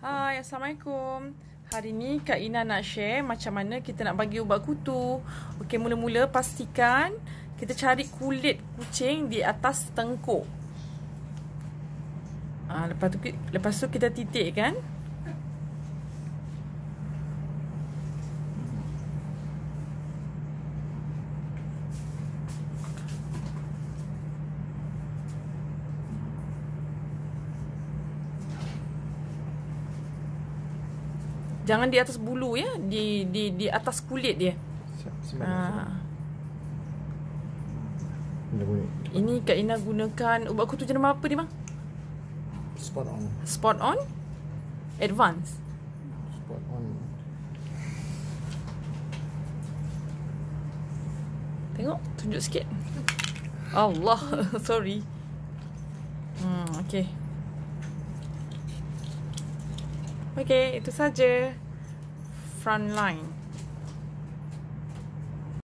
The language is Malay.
Hai, Assalamualaikum. Hari ni Kak Ina nak share macam mana kita nak bagi ubat kutu. Okey, mula-mula pastikan kita cari kulit kucing di atas tengkuk. Lepas tu kita titikkan. Jangan di atas bulu ya, di atas kulit dia. Ini Kak Ina gunakan ubat kutu jenama apa dia bang? Spot on. Spot on? Advance? Spot on. Tengok, tunjuk sikit. Allah, sorry. Okay. Okay, itu saja. Front line.